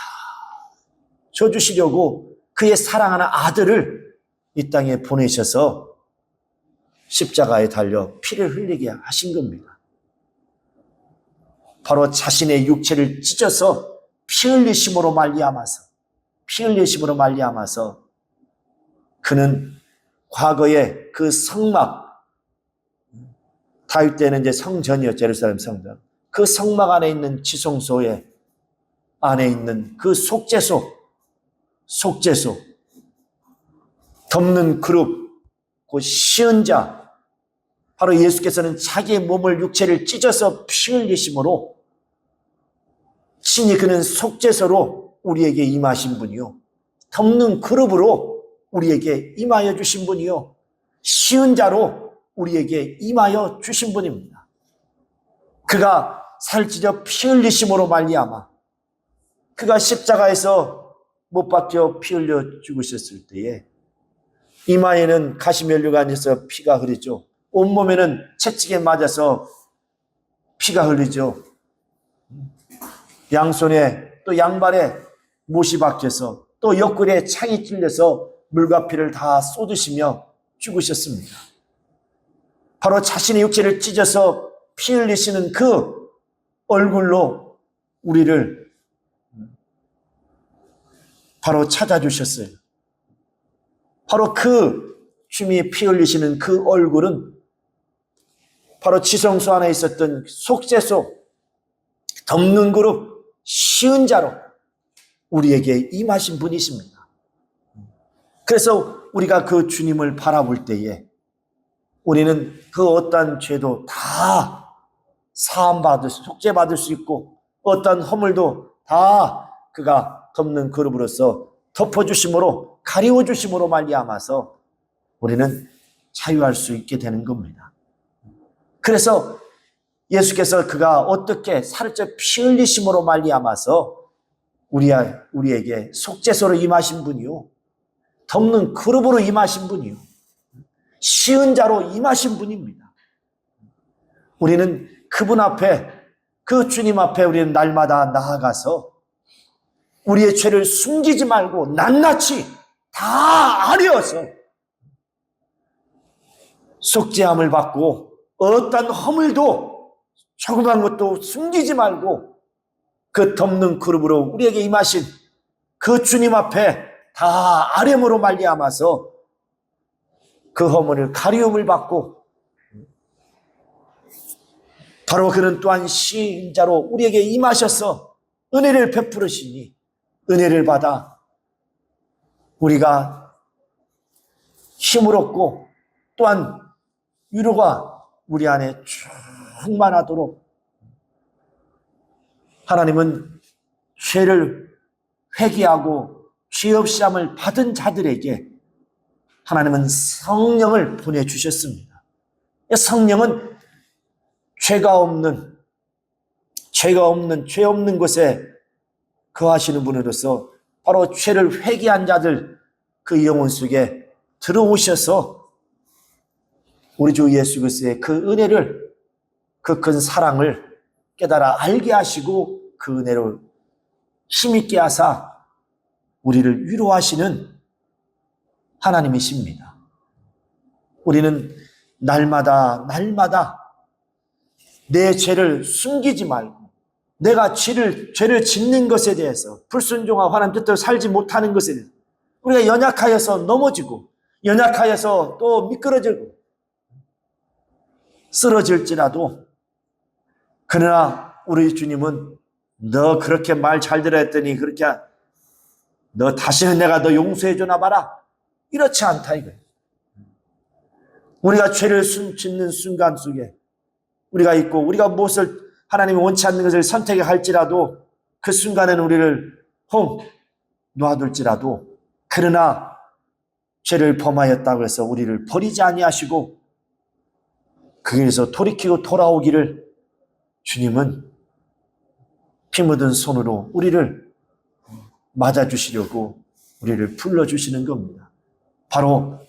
져주시려고 그의 사랑하는 아들을 이 땅에 보내셔서 십자가에 달려 피를 흘리게 하신 겁니다. 바로 자신의 육체를 찢어서 피 흘리심으로 말미암아서 그는 과거에 그 성막, 다윗 때는 이제 성전이었죠. 예루살렘 성전. 그 성막 안에 있는 지성소에 안에 있는 그 속죄소, 덮는 그룹, 그 시은자, 바로 예수께서는 자기의 몸을 육체를 찢어서 피 흘리심으로 친히 그는 속죄서로 우리에게 임하신 분이요, 덮는 그룹으로 우리에게 임하여 주신 분이요, 쉬운 자로 우리에게 임하여 주신 분입니다. 그가 살 찢어 피 흘리심으로 말미암아 그가 십자가에서 못 박혀 피 흘려 죽으셨을 때에 이마에는 가시면류가 아니어서 피가 흐르죠. 온몸에는 채찍에 맞아서 피가 흐르죠. 양손에 또 양발에 못이 박혀서 또 옆구리에 창이 찔려서 물과 피를 다 쏟으시며 죽으셨습니다. 바로 자신의 육체를 찢어서 피 흘리시는 그 얼굴로 우리를 바로 찾아주셨어요. 바로 그 주님이 피 흘리시는 그 얼굴은 바로 지성소 안에 있었던 속죄소, 덮는 그룹, 쉬운 자로 우리에게 임하신 분이십니다. 그래서 우리가 그 주님을 바라볼 때에 우리는 그 어떠한 죄도 다 사함받을 수, 속죄받을 수 있고 어떠한 허물도 다 그가 덮는 그룹으로서 덮어주심으로, 가리워주심으로 말미암아서 우리는 자유할 수 있게 되는 겁니다. 그래서 예수께서 그가 어떻게 살을 쪄 피 흘리심으로 말미암아서 우리에게 속죄소로 임하신 분이요, 덮는 그룹으로 임하신 분이요, 쉬운 자로 임하신 분입니다. 우리는 그분 앞에, 그 주님 앞에 우리는 날마다 나아가서 우리의 죄를 숨기지 말고 낱낱이 다 아뢰어서 속죄함을 받고 어떤 허물도 조그만 것도 숨기지 말고 그 덮는 그룹으로 우리에게 임하신 그 주님 앞에 다 아뢰므로 말미암아서 그 허물을 가리움을 받고 바로 그는 또한 시인자로 우리에게 임하셔서 은혜를 베풀으시니 은혜를 받아 우리가 힘을 얻고 또한 위로가 우리 안에 충만하도록 하나님은 죄를 회개하고 죄 없이 함을 받은 자들에게 하나님은 성령을 보내주셨습니다. 성령은 죄 없는 곳에 거하시는 분으로서 바로 죄를 회개한 자들 그 영혼 속에 들어오셔서 우리 주 예수 그리스도의 그 은혜를, 그 큰 사랑을 깨달아 알게 하시고 그 은혜를 힘있게 하사 우리를 위로하시는 하나님이십니다. 우리는 날마다 내 죄를 숨기지 말고 내가 죄를 짓는 것에 대해서 불순종하고 하나님 뜻대로 살지 못하는 것에 대해서 우리가 연약하여서 넘어지고 연약하여서 또 미끄러지고 쓰러질지라도 그러나 우리 주님은 너 그렇게 말 잘 들어 했더니 그렇게 너 다시는 내가 너 용서해 주나 봐라, 이렇지 않다 이거예요. 우리가 죄를 짓는 순간 속에 우리가 있고 우리가 무엇을 하나님이 원치 않는 것을 선택할지라도 그 순간에는 우리를 놔둘지라도 그러나 죄를 범하였다고 해서 우리를 버리지 아니하시고 그 길에서 돌이키고 돌아오기를 주님은 피 묻은 손으로 우리를 맞아주시려고 우리를 불러주시는 겁니다. 바로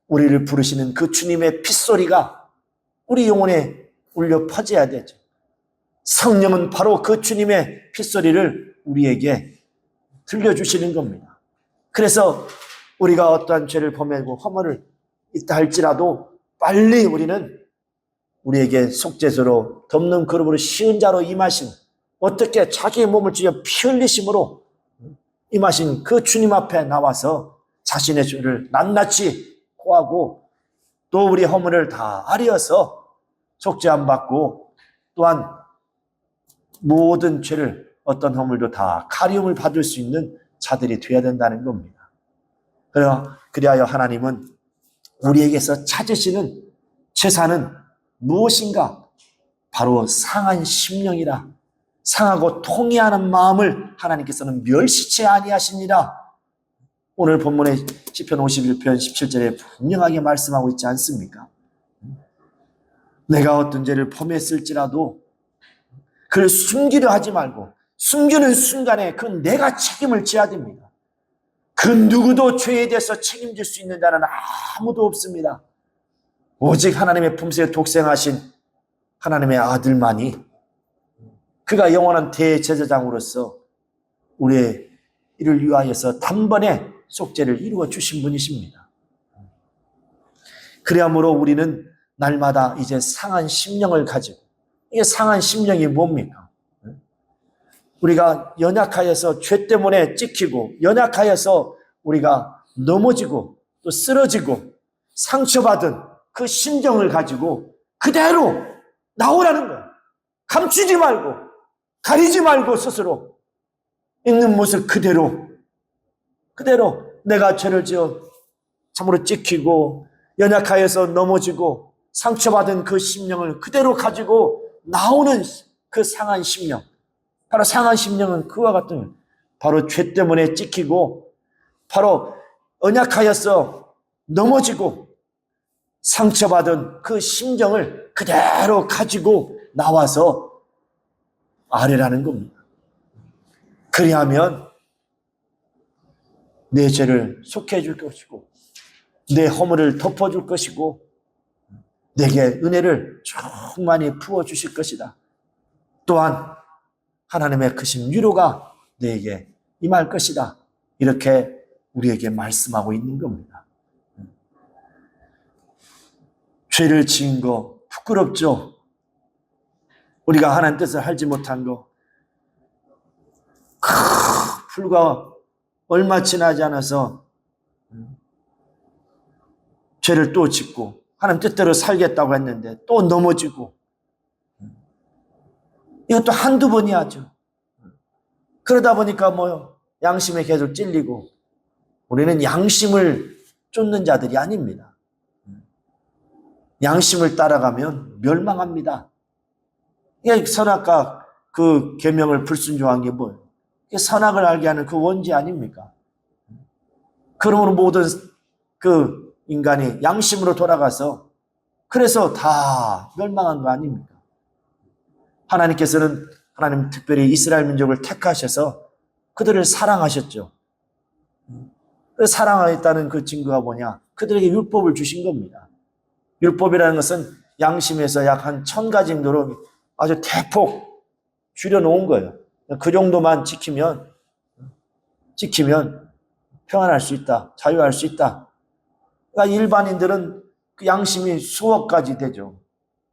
우리를 부르시는 그 주님의 핏소리가 우리 영혼에 울려 퍼져야 되죠. 성령은 바로 그 주님의 핏소리를 우리에게 들려주시는 겁니다. 그래서 우리가 어떠한 죄를 범하고 허물을 있다 할지라도 빨리 우리는 우리에게 속죄소로 덮는 그룹으로 쉬운 자로 임하신, 어떻게 자기의 몸을 찢어 피 흘리심으로 임하신 그 주님 앞에 나와서 자신의 죄를 낱낱이 고하고 또 우리 허물을 다 아뢰어서 속죄함 받고 또한 모든 죄를 어떤 허물도 다 가리움을 받을 수 있는 자들이 되어야 된다는 겁니다. 그리하여 하나님은 우리에게서 찾으시는 제사는 무엇인가? 바로 상한 심령이라. 상하고 통해하는 마음을 하나님께서는 멸시치 아니하시니라. 오늘 본문의 시편 51편 17절에 분명하게 말씀하고 있지 않습니까? 내가 어떤 죄를 범했을지라도 그를 숨기려 하지 말고, 숨기는 순간에 그건 내가 책임을 져야 됩니다. 그 누구도 죄에 대해서 책임질 수 있는 자는 아무도 없습니다. 오직 하나님의 품새에 독생하신 하나님의 아들만이, 그가 영원한 대제사장으로서 우리의 이를 위하여서 단번에 속죄를 이루어 주신 분이십니다. 그러므로 우리는 날마다 이제 상한 심령을 가지고, 이게 상한 심령이 뭡니까? 우리가 연약하여서 죄 때문에 찍히고, 연약하여서 우리가 넘어지고 또 쓰러지고 상처받은 그 심정을 가지고 그대로 나오라는 거예요. 감추지 말고, 가리지 말고 스스로 있는 모습 그대로 내가 죄를 지어 참으로 찍히고 연약하여서 넘어지고 상처받은 그 심령을 그대로 가지고 나오는 그 상한 심령, 바로 상한 심령은 그와 같은, 바로 죄 때문에 찍히고 바로 연약하여서 넘어지고 상처받은 그 심정을 그대로 가지고 나와서 아뢰라는 겁니다. 그리하면 내 죄를 속해 줄 것이고 내 허물을 덮어줄 것이고 내게 은혜를 충만히 부어주실 것이다. 또한 하나님의 크신 위로가 내게 임할 것이다. 이렇게 우리에게 말씀하고 있는 겁니다. 죄를 지은 거 부끄럽죠? 우리가 하나님 뜻을 알지 못한 거, 불과 얼마 지나지 않아서 죄를 또 짓고 하나님 뜻대로 살겠다고 했는데 또 넘어지고, 이것도 한두 번이 하죠. 그러다 보니까 양심에 계속 찔리고, 우리는 양심을 쫓는 자들이 아닙니다. 양심을 따라가면 멸망합니다. 이게 선악과 그 계명을 불순종한 게 뭐예요? 이게 선악을 알게 하는 그 원죄 아닙니까? 그러므로 모든 그 인간이 양심으로 돌아가서 그래서 다 멸망한 거 아닙니까? 하나님께서는 하나님 특별히 이스라엘 민족을 택하셔서 그들을 사랑하셨죠. 사랑하였다는 그 증거가 뭐냐? 그들에게 율법을 주신 겁니다. 율법이라는 것은 양심에서 약 한 1000가지 정도로 아주 대폭 줄여놓은 거예요. 그 정도만 지키면 평안할 수 있다. 자유할 수 있다. 그러니까 일반인들은 그 양심이 수억 가지 되죠.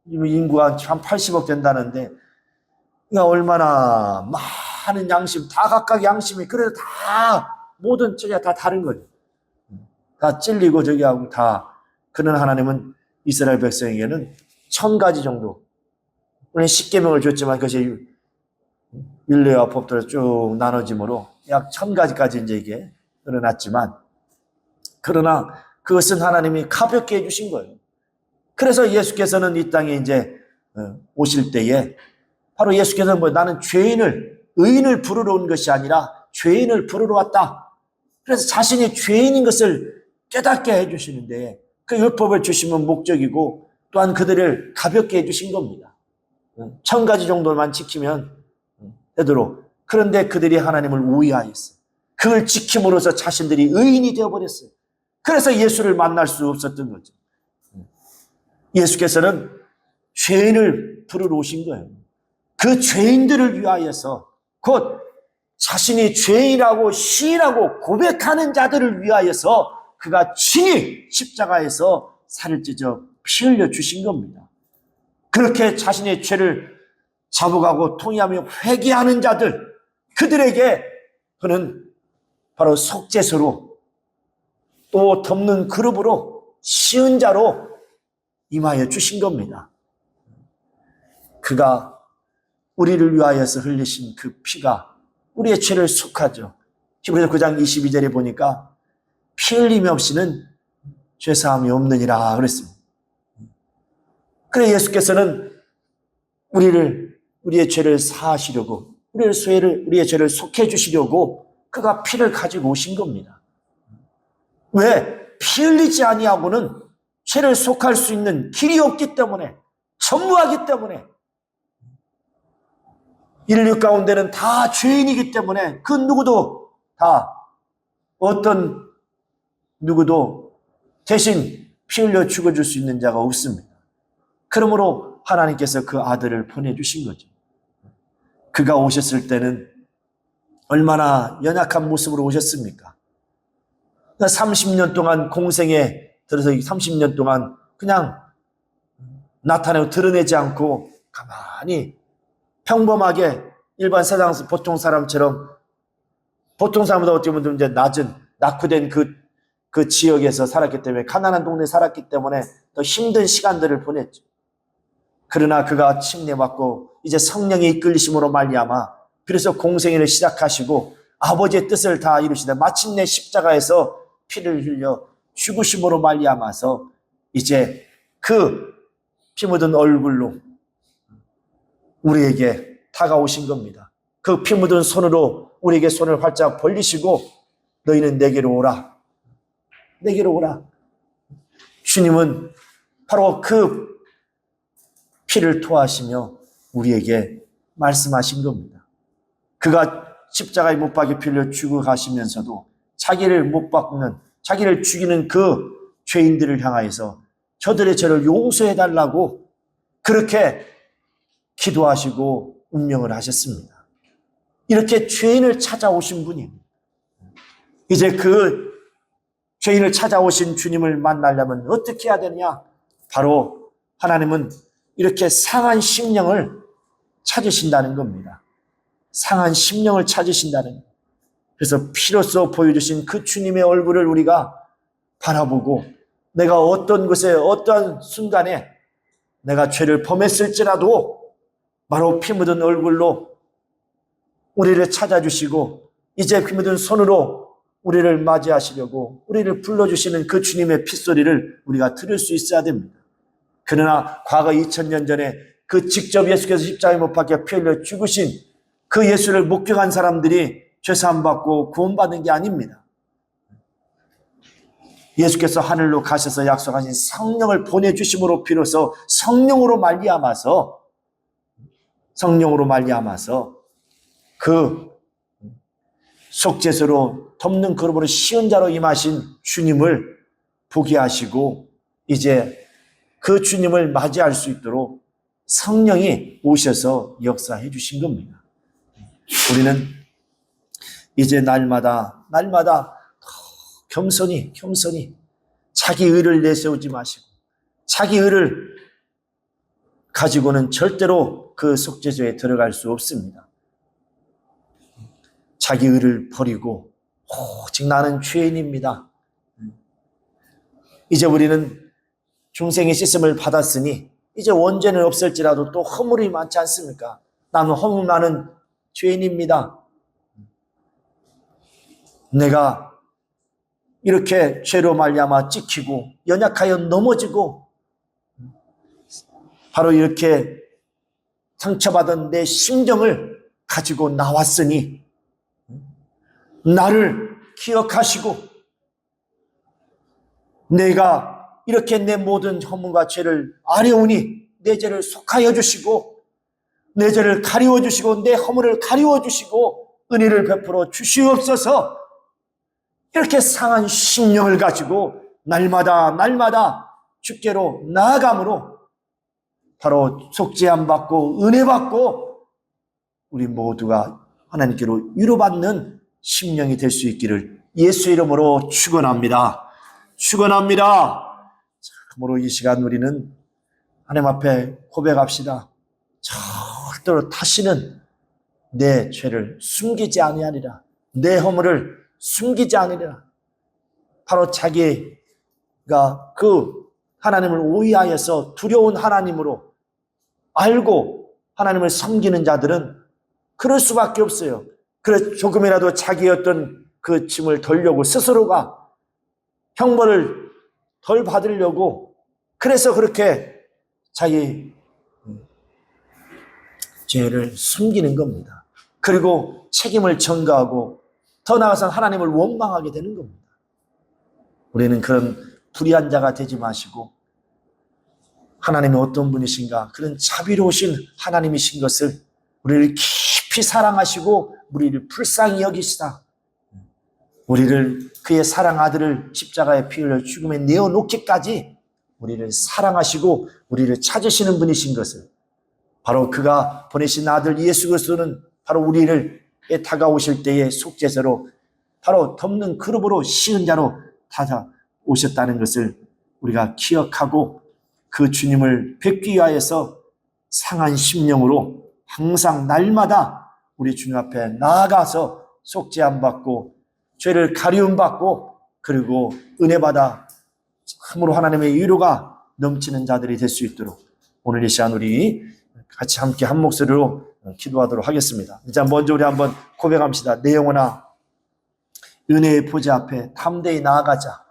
인구가 한 80억 된다는데, 그러니까 얼마나 많은 양심, 다 각각 양심이, 그래도 다 모든 저기가 다 다른 거죠. 다 찔리고 저기 하고 다. 그런 하나님은 이스라엘 백성에게는 1000가지 정도, 우리는 10계명을 줬지만 그것이 율례와 법도로 쭉 나눠짐으로 약 1000가지까지 이제 이게 늘어났지만, 그러나 그것은 하나님이 가볍게 해주신 거예요. 그래서 예수께서는 이 땅에 이제 오실 때에 바로 예수께서는 나는 의인을 부르러 온 것이 아니라 죄인을 부르러 왔다. 그래서 자신이 죄인인 것을 깨닫게 해주시는데, 그 율법을 주시면 목적이고 또한 그들을 가볍게 해주신 겁니다. 1000가지 정도만 지키면 되도록. 그런데 그들이 하나님을 오해하였어요. 그걸 지킴으로써 자신들이 의인이 되어버렸어요. 그래서 예수를 만날 수 없었던 거죠. 예수께서는 죄인을 부르러 오신 거예요. 그 죄인들을 위하여서, 곧 자신이 죄인이라고 시인하고 고백하는 자들을 위하여서 그가 친히 십자가에서 살을 찢어 피 흘려 주신 겁니다. 그렇게 자신의 죄를 자복하고 통회하며 회개하는 자들, 그들에게 그는 바로 속죄소로 또 덮는 그룹으로 시은 자로 임하여 주신 겁니다. 그가 우리를 위하여서 흘리신 그 피가 우리의 죄를 속하죠. 히브리서 9장 22절에 보니까 피 흘림이 없이는 죄사함이 없느니라 그랬습니다. 그래 예수께서는 우리의 죄를 사하시려고, 우리의 죄를 속해 주시려고 그가 피를 가지고 오신 겁니다. 왜? 피 흘리지 아니하고는 죄를 속할 수 있는 길이 없기 때문에, 전무하기 때문에, 인류 가운데는 다 죄인이기 때문에 그 누구도 대신 피 흘려 죽어줄 수 있는 자가 없습니다. 그러므로 하나님께서 그 아들을 보내주신 거죠. 그가 오셨을 때는 얼마나 연약한 모습으로 오셨습니까? 30년 동안 공생에 들어서 30년 동안 그냥 나타내고 드러내지 않고 가만히 평범하게 일반 세상 보통 사람처럼, 보통 사람보다 어떻게 보면 이제 낮은 낙후된 그 지역에서 살았기 때문에, 가난한 동네에 살았기 때문에 더 힘든 시간들을 보냈죠. 그러나 그가 침례받고 이제 성령의 이끌리심으로 말미암아 그래서 공생애를 시작하시고 아버지의 뜻을 다 이루시다 마침내 십자가에서 피를 흘려 죽으심으로 말미암아서 이제 그 피 묻은 얼굴로 우리에게 다가오신 겁니다. 그 피 묻은 손으로 우리에게 손을 활짝 벌리시고 너희는 내게로 오라. 내게로 오라. 주님은 바로 그 피를 토하시며 우리에게 말씀하신 겁니다. 그가 십자가에 못 박혀 피 흘려 죽어 가시면서도 자기를 못 박는, 자기를 죽이는 그 죄인들을 향하여서 저들의 죄를 용서해 달라고 그렇게 기도하시고 운명을 하셨습니다. 이렇게 죄인을 찾아오신 분입니다. 이제 그 죄인을 찾아오신 주님을 만나려면 어떻게 해야 되느냐? 바로 하나님은 이렇게 상한 심령을 찾으신다는 겁니다. 상한 심령을 찾으신다는 겁니다. 그래서 피로써 보여주신 그 주님의 얼굴을 우리가 바라보고 내가 어떤 곳에 어떠한 순간에 내가 죄를 범했을지라도 바로 피 묻은 얼굴로 우리를 찾아주시고 이제 피 묻은 손으로 우리를 맞이하시려고 우리를 불러주시는 그 주님의 핏소리를 우리가 들을 수 있어야 됩니다. 그러나 과거 2000년 전에 그 직접 예수께서 십자가에 못 박혀 피 흘려 죽으신 그 예수를 목격한 사람들이 죄사함 받고 구원받은 게 아닙니다. 예수께서 하늘로 가셔서 약속하신 성령을 보내주심으로 비로소 성령으로 말미암아서 그 속죄소로 덮는 그룹으로 시은 자로 임하신 주님을 보게 하시고 이제 그 주님을 맞이할 수 있도록 성령이 오셔서 역사해 주신 겁니다. 우리는 이제 날마다 겸손히 자기 의를 내세우지 마시고 자기 의를 가지고는 절대로 그 속죄소에 들어갈 수 없습니다. 자기 의를 버리고 오직 나는 죄인입니다. 이제 우리는 중생의 씻음을 받았으니 이제 원죄는 없을지라도 또 허물이 많지 않습니까? 나는 허물 많은 죄인입니다. 내가 이렇게 죄로 말미암아 찍히고 연약하여 넘어지고 바로 이렇게 상처받은 내 심정을 가지고 나왔으니 나를 기억하시고 내가 이렇게 내 모든 허물과 죄를 아뢰오니 내 죄를 속하여 주시고 내 죄를 가리워 주시고 내 허물을 가리워 주시고 은혜를 베풀어 주시옵소서. 이렇게 상한 심령을 가지고 날마다 주께로 나아감으로 바로 속죄함 받고 은혜 받고 우리 모두가 하나님께로 위로받는 심령이 될 수 있기를 예수 이름으로 축원합니다. 참으로 이 시간 우리는 하나님 앞에 고백합시다. 절대로 다시는 내 죄를 숨기지 아니하리라. 내 허물을 숨기지 않으리라. 바로 자기가 그 하나님을 오해하여서 두려운 하나님으로 알고 하나님을 섬기는 자들은 그럴 수밖에 없어요. 그래서 조금이라도 자기의 어떤 그 짐을 덜려고 스스로가 형벌을 덜 받으려고 그래서 그렇게 자기 죄를 숨기는 겁니다. 그리고 책임을 전가하고 더 나아가서 하나님을 원망하게 되는 겁니다. 우리는 그런 불의한 자가 되지 마시고 하나님이 어떤 분이신가, 그런 자비로우신 하나님이신 것을 우리를 깊이 사랑하시고 우리를 불쌍히 여기시다, 우리를 그의 사랑 아들을 십자가에 피 흘려 죽음에 내어놓기까지 우리를 사랑하시고 우리를 찾으시는 분이신 것을, 바로 그가 보내신 아들 예수 그리스도는 바로 우리를 다가오실 때에 속죄제로 바로 덮는 그룹으로 씌은 자로 다가오셨다는 것을 우리가 기억하고 그 주님을 뵙기 위하여서 상한 심령으로 항상 날마다 우리 주님 앞에 나아가서 속죄함 받고 죄를 가리움 받고 그리고 은혜 받아 참으로 하나님의 위로가 넘치는 자들이 될 수 있도록 오늘 이 시간 우리 같이 함께 한 목소리로 기도하도록 하겠습니다. 자, 먼저 우리 한번 고백합시다. 내 영혼아, 은혜의 보좌 앞에 담대히 나아가자.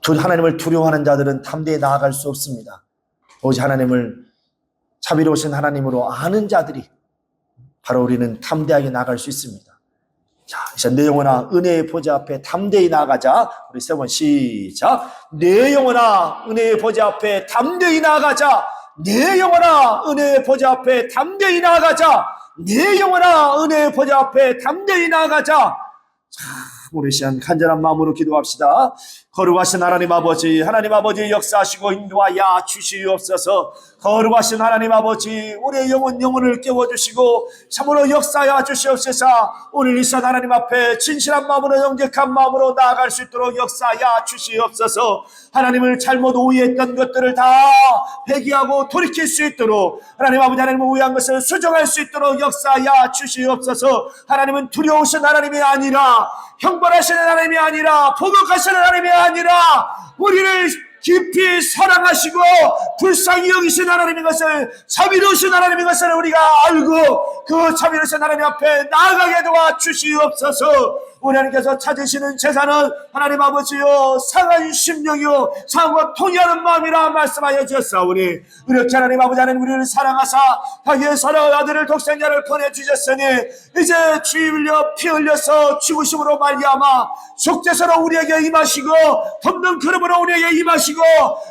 하나님을 두려워하는 자들은 담대히 나아갈 수 없습니다. 오직 하나님을 자비로우신 하나님으로 아는 자들이 바로 우리는 담대하게 나아갈 수 있습니다. 자, 이제 내 영혼아, 은혜의 보좌 앞에 담대히 나아가자. 우리 세 번 시작. 내 영혼아, 은혜의 보좌 앞에 담대히 나아가자. 내 영혼아, 은혜의 보좌 앞에 담대히 나아가자. 내 영혼아, 은혜의 보좌 앞에 담대히 나아가자. 자, 우리 시간 간절한 마음으로 기도합시다. 거룩하신 하나님 아버지, 하나님 아버지 역사하시고 인도하여 주시옵소서. 거룩하신 하나님 아버지, 우리의 영혼을 깨워주시고 참으로 역사하여 주시옵소서. 오늘 이 시간 하나님 앞에 진실한 마음으로 정직한 마음으로 나아갈 수 있도록 역사하여 주시옵소서. 하나님을 잘못 오해했던 것들을 다 회개하고 돌이킬 수 있도록, 하나님 아버지, 하나님을 오해한 것을 수정할 수 있도록 역사하여 주시옵소서. 하나님은 두려우신 하나님이 아니라, 형벌하시는 하나님이 아니라, 보복하시는 하나님이 아니라 우리를 깊이 사랑하시고 불쌍히 여기신 하나님인 것을, 자비로우신 하나님인 것을 우리가 알고 그 자비로우신 하나님 앞에 나아가게 도와주시옵소서. 우리 하나님께서 찾으시는 제사는 하나님 아버지요, 상한 심령이요 상과 통일하는 마음이라 말씀하여 주셨사오니, 이렇게 하나님 아버지, 하나님 우리를 사랑하사 자기의 사랑의 아들을 독생자를 보내주셨으니 이제 피 흘려서 죽으심으로 말미암아 속죄서로 우리에게 임하시고 덮는 그름으로 우리에게 임하시고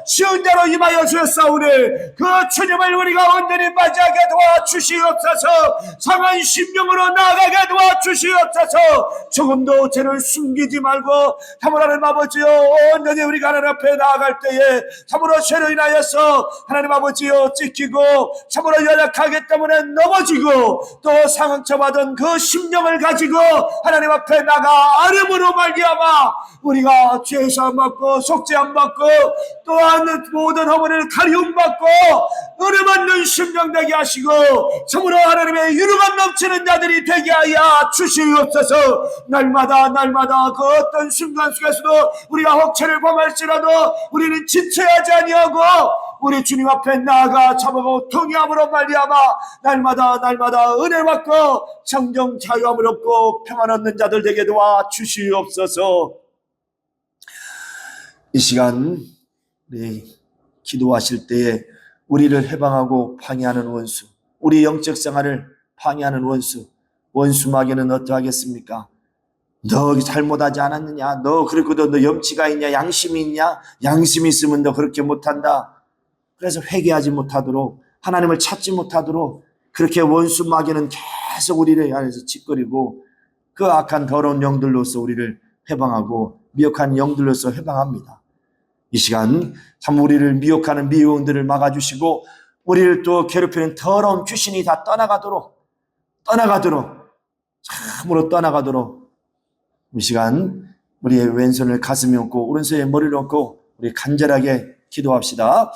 쉬운 대로 임하여 주셨사오니, 그 주님을 우리가 온전히 맞이하게 도와주시옵소서. 상한 심령으로 나아가게 도와주시옵소서. 조금도 죄를 숨기지 말고 참으로 하나님 아버지요, 온전히 우리가 하나님 앞에 나아갈 때에 참으로 죄로 인하여서 하나님 아버지요 찢기고 참으로 연약하기 때문에 넘어지고 또 상처받은 그 심령을 가지고 하나님 앞에 나가 아름으로 말미암아 우리가 죄사함 받고 속죄함 받고 또한 모든 허물을 가리움 받고 은혜 받는 심령 되게 하시고 참으로 하나님의 유능함 넘치는 자들이 되게 하여 주시옵소서. 날마다 그 어떤 순간 속에서도 우리가 혹체를 범할지라도 우리는 지체하지 아니하고 우리 주님 앞에 나아가 참하고 통회함으로 말미암아 날마다 은혜 받고 정정 자유함을 얻고 평안 얻는 자들 되게 도와 주시옵소서. 이 시간 우리 기도하실 때에 우리를 해방하고 방해하는 원수, 우리 영적 생활을 방해하는 원수 마귀는 어떠하겠습니까? 너 잘못하지 않았느냐? 너 그리고도 너 염치가 있냐? 양심이 있냐? 양심이 있으면 너 그렇게 못한다. 그래서 회개하지 못하도록, 하나님을 찾지 못하도록 그렇게 원수 마귀는 계속 우리를 안에서 짓거리고 그 악한 더러운 영들로서 우리를 해방하고 미혹한 영들로서 해방합니다. 이 시간 참 우리를 미혹하는 미혹들을 막아주시고 우리를 또 괴롭히는 더러운 귀신이 다 떠나가도록 참으로 떠나가도록 이 시간 우리의 왼손을 가슴에 얹고 오른손에 머리를 얹고 우리 간절하게 기도합시다.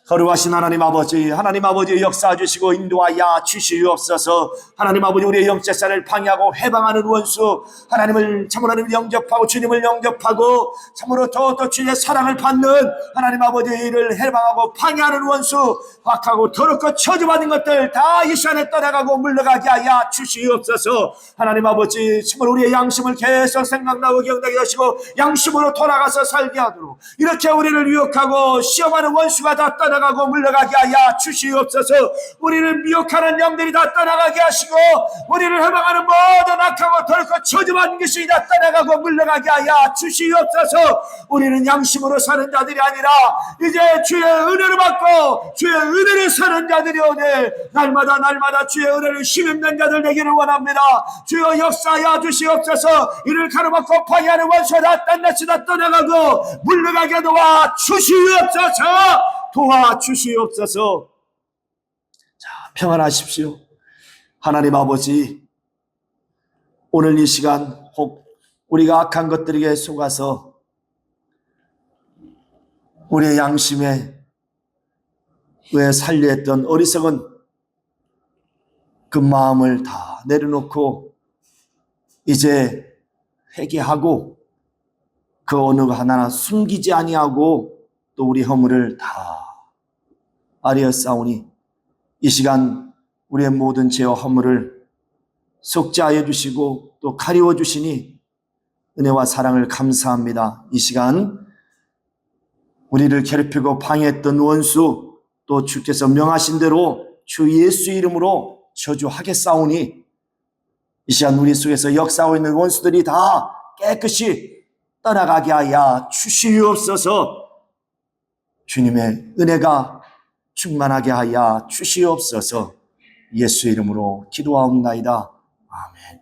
거룩하신 하나님 아버지 역사해 주시고 인도하여 주시옵소서. 하나님 아버지, 우리의 영적사를 방해하고 해방하는 원수, 하나님을 참으로 영접하고 주님을 영접하고 참으로 더 주님의 사랑을 받는 하나님 아버지를 해방하고 방해하는 원수, 악하고 더럽고 저주받은 것들 다 이 시간에 떠나가고 물러가게 하여 주시옵소서. 하나님 아버지, 참으로 우리의 양심을 계속 생각나고 기억나게 하시고 양심으로 돌아가서 살게 하도록, 이렇게 우리를 유혹하고 시험하는 원수가 다 떠나가 떠나가고 물러가게 하여 주시옵소서. 우리를 미혹하는 영들이 다 떠나가게 하시고 우리를 해방하는 모든 악하고 덜고 저주받은 것이 다 떠나가고 물러가게 하여 주시옵소서. 우리는 양심으로 사는 자들이 아니라 이제 주의 은혜를 받고 주의 은혜를 사는 자들이 오늘 날마다 주의 은혜를 힘입는 자들 되기를 원합니다. 주여 역사하여 주시옵소서. 이를 가로막고 파괴하는 원수가 다 딴낯이 다 떠나가고 물러가게 도와 주시옵소서. 도와주시옵소서. 자, 평안하십시오. 하나님 아버지, 오늘 이 시간 혹 우리가 악한 것들에게 속아서 우리의 양심에 왜 살려했던 어리석은 그 마음을 다 내려놓고 이제 회개하고 그 어느 하나 숨기지 아니하고 또 우리 허물을 다 아뢰었사오니 이 시간 우리의 모든 죄와 허물을 속죄하여 주시고 또 가리워 주시니 은혜와 사랑을 감사합니다. 이 시간 우리를 괴롭히고 방해했던 원수 또 주께서 명하신 대로 주 예수 이름으로 저주하겠사오니 이 시간 우리 속에서 역사하고 있는 원수들이 다 깨끗이 떠나가게 하여 주시옵소서. 주님의 은혜가 충만하게 하여 주시옵소서. 예수 이름으로 기도하옵나이다. 아멘.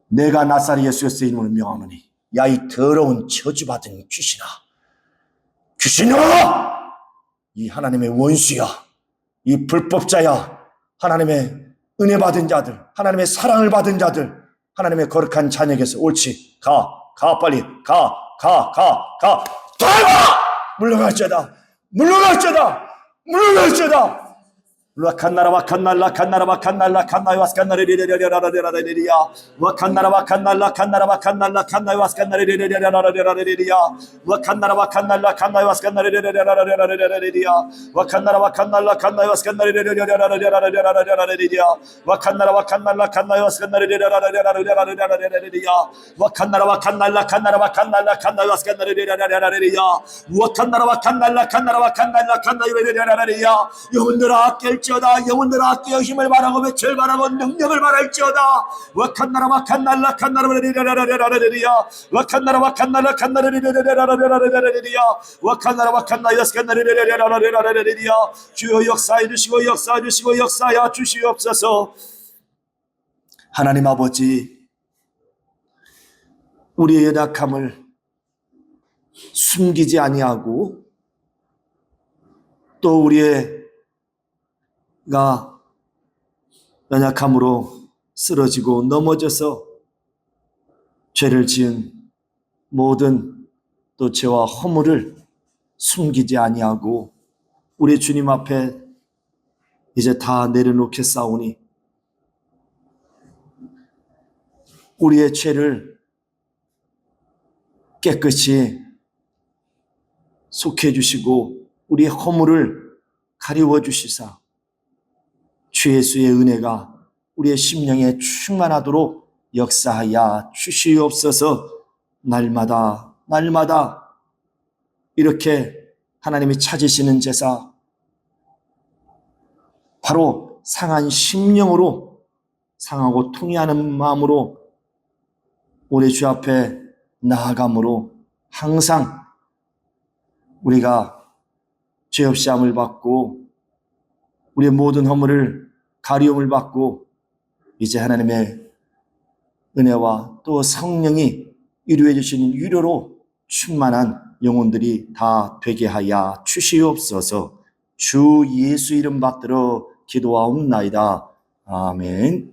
내가 나사렛 예수의 이름으로 명하노니 야 이 더러운 저주받은 귀신아, 귀신아, 이 하나님의 원수야, 이 불법자야, 하나님의 은혜 받은 자들, 하나님의 사랑을 받은 자들, 하나님의 거룩한 자녀에게서 옳지 가 빨리 가 물러갈지어다 Wakanara wakanala kanara wakanala kanai waskanara riria wakanara wakanala kanara wakanala kanai waskanara riria wakanara wakanala kanai waskanara riria wakanara wakanala kanai waskanara riria wakanara wakanala kanai waskanara riria wakanara wakanala kanara wakanala kanai waskanara riria wakanara wakanala kanara wakanala kanai riria 영혼들아 깰지어다. 영혼들아 깨어 힘을 바라고 배철 바라고 능력을 바랄지어다. 와칸나라 와칸날라 칸나라리라라라라라리야 와칸나라 와칸날라 칸나라리라라라라라라리야 와칸나라 와칸나 여스칸나리라라라라라라리야 주여 역사해 주시고 역사해 주시고 역사하여 주시옵소서. 하나님 아버지, 우리의 연약함을 숨기지 아니하고 또 우리의 가 연약함으로 쓰러지고 넘어져서 죄를 지은 모든 또 죄와 허물을 숨기지 아니하고 우리 주님 앞에 이제 다 내려놓겠사오니 우리의 죄를 깨끗이 속해 주시고 우리의 허물을 가리워 주시사 주 예수의 은혜가 우리의 심령에 충만하도록 역사하여 주시옵소서. 날마다 이렇게 하나님이 찾으시는 제사, 바로 상한 심령으로 상하고 통회하는 마음으로 우리 주 앞에 나아감으로 항상 우리가 죄 없이 함을 받고 우리의 모든 허물을 가리움을 받고 이제 하나님의 은혜와 또 성령이 위로해 주시는 위로로 충만한 영혼들이 다 되게 하여 주시옵소서. 주 예수 이름 받들어 기도하옵나이다. 아멘.